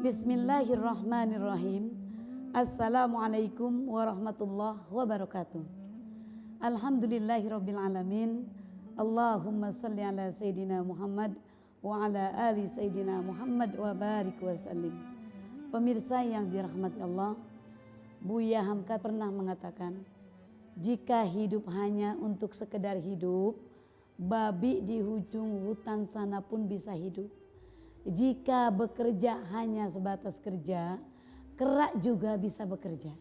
Bismillahirrahmanirrahim. Assalamualaikum warahmatullahi wabarakatuh. Alhamdulillahirabbil alamin. Allahumma shalli ala sayyidina Muhammad wa ala ali sayyidina Muhammad wa barik wa sallim. Pemirsa yang dirahmati Allah, Buya Hamka pernah mengatakan, jika hidup hanya untuk sekedar hidup, babi di ujung hutan sana pun bisa hidup. Jika bekerja hanya sebatas kerja, kera juga bisa bekerja.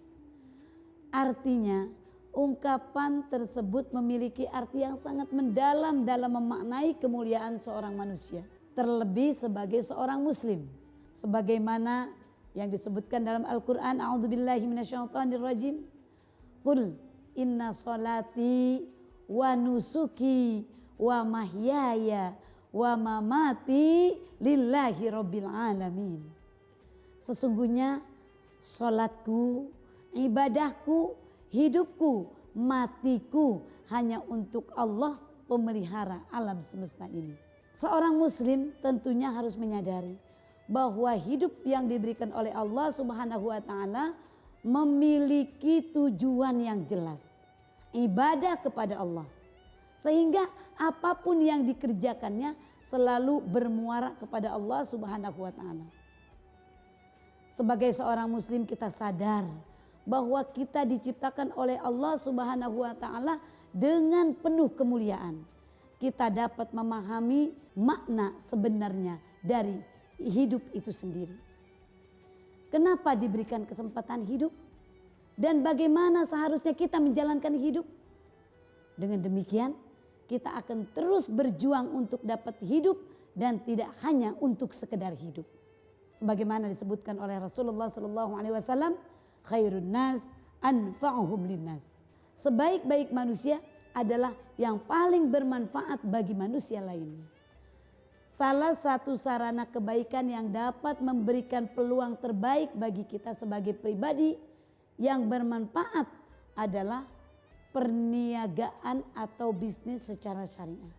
Artinya, ungkapan tersebut memiliki arti yang sangat mendalam dalam memaknai kemuliaan seorang manusia, terlebih sebagai seorang muslim. Sebagaimana yang disebutkan dalam Al-Quran, a'udzubillahi minasyaitonirrajim, qul inna sholati wa nusuki wa mahyaya wa mamati lillahi rabbil alamin. Sesungguhnya sholatku, ibadahku, hidupku, matiku hanya untuk Allah pemelihara alam semesta ini. Seorang muslim tentunya harus menyadari bahwa hidup yang diberikan oleh Allah Subhanahu wa taala memiliki tujuan yang jelas, ibadah kepada Allah. Sehingga apapun yang dikerjakannya selalu bermuara kepada Allah Subhanahu wa taala. Sebagai seorang muslim kita sadar bahwa kita diciptakan oleh Allah Subhanahu wa taala dengan penuh kemuliaan. Kita dapat memahami makna sebenarnya dari hidup itu sendiri. Kenapa diberikan kesempatan hidup? Dan bagaimana seharusnya kita menjalankan hidup? Dengan demikian, kita akan terus berjuang untuk dapat hidup dan tidak hanya untuk sekedar hidup. Sebagaimana disebutkan oleh Rasulullah SAW, khairun nas anfa'uhum linnas. Sebaik-baik manusia adalah yang paling bermanfaat bagi manusia lainnya. Salah satu sarana kebaikan yang dapat memberikan peluang terbaik bagi kita sebagai pribadi yang bermanfaat adalah perniagaan atau bisnis secara syariah.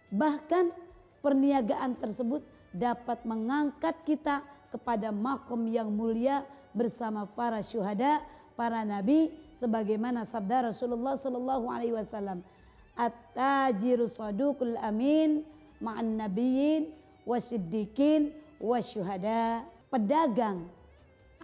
Bahkan perniagaan tersebut dapat mengangkat kita kepada makom yang mulia bersama para syuhada, para nabi, sebagaimana sabda Rasulullah SAW, at-tajiru saduqul amin ma'an nabiyyin wasiddiqin wasyuhada. Pedagang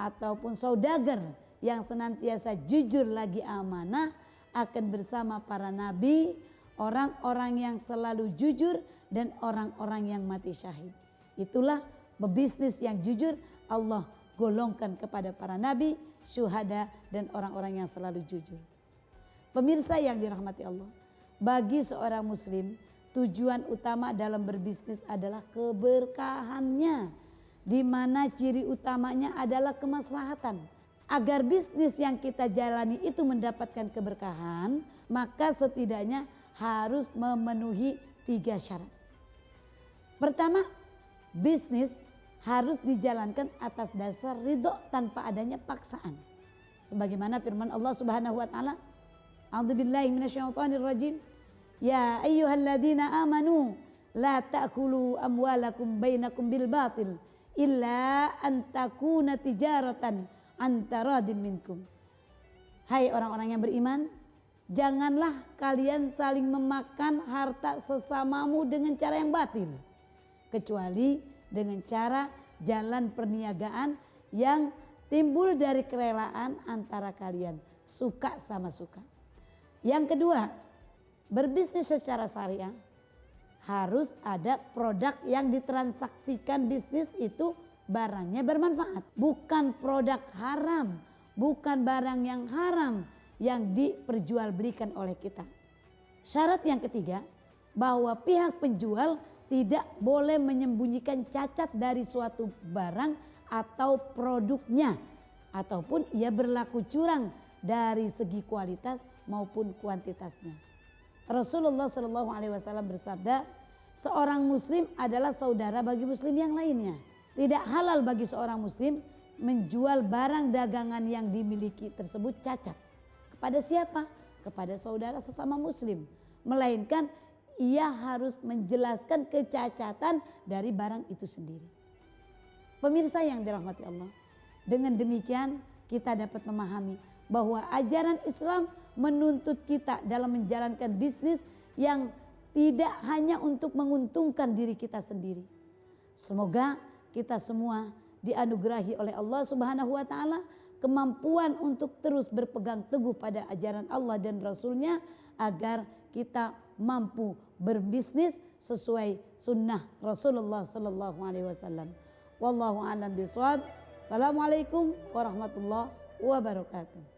ataupun saudagar yang senantiasa jujur lagi amanah akan bersama para nabi, orang-orang yang selalu jujur dan orang-orang yang mati syahid. Itulah pebisnis yang jujur Allah golongkan kepada para nabi, syuhada dan orang-orang yang selalu jujur. Pemirsa yang dirahmati Allah, bagi seorang muslim tujuan utama dalam berbisnis adalah keberkahannya, di mana ciri utamanya adalah kemaslahatan. Agar bisnis yang kita jalani itu mendapatkan keberkahan, maka setidaknya harus memenuhi 3 syarat. Pertama, bisnis harus dijalankan atas dasar ridho tanpa adanya paksaan. Sebagaimana firman Allah Subhanahu wa taala, a'udzubillahi minasyaitonirrajim, ya ayyuhalladzina amanu la ta'kulu amwalakum bainakum bil batil illa an takuna tijaratan antaradim minkum. Hai orang-orang yang beriman, janganlah kalian saling memakan harta sesamamu dengan cara yang batil, kecuali dengan cara jalan perniagaan yang timbul dari kerelaan antara kalian, suka sama suka. Yang kedua, berbisnis secara syariah harus ada produk yang ditransaksikan bisnis itu barangnya bermanfaat, bukan produk haram, bukan barang yang haram yang diperjualbelikan oleh kita. Syarat yang ketiga, bahwa pihak penjual tidak boleh menyembunyikan cacat dari suatu barang atau produknya, ataupun ia berlaku curang dari segi kualitas maupun kuantitasnya. Rasulullah SAW bersabda, seorang muslim adalah saudara bagi muslim yang lainnya. Tidak halal bagi seorang muslim menjual barang dagangan yang dimiliki tersebut cacat. Kepada siapa? Kepada saudara sesama muslim. Melainkan ia harus menjelaskan kecacatan dari barang itu sendiri. Pemirsa yang dirahmati Allah, dengan demikian kita dapat memahami bahwa ajaran Islam menuntut kita dalam menjalankan bisnis yang tidak hanya untuk menguntungkan diri kita sendiri. Semoga kita semua dianugerahi oleh Allah Subhanahu wa taala kemampuan untuk terus berpegang teguh pada ajaran Allah dan Rasul-Nya agar kita mampu berbisnis sesuai sunnah Rasulullah sallallahu alaihi wasallam. Wallahu a'lam bishawab. Assalamualaikum warahmatullahi wabarakatuh.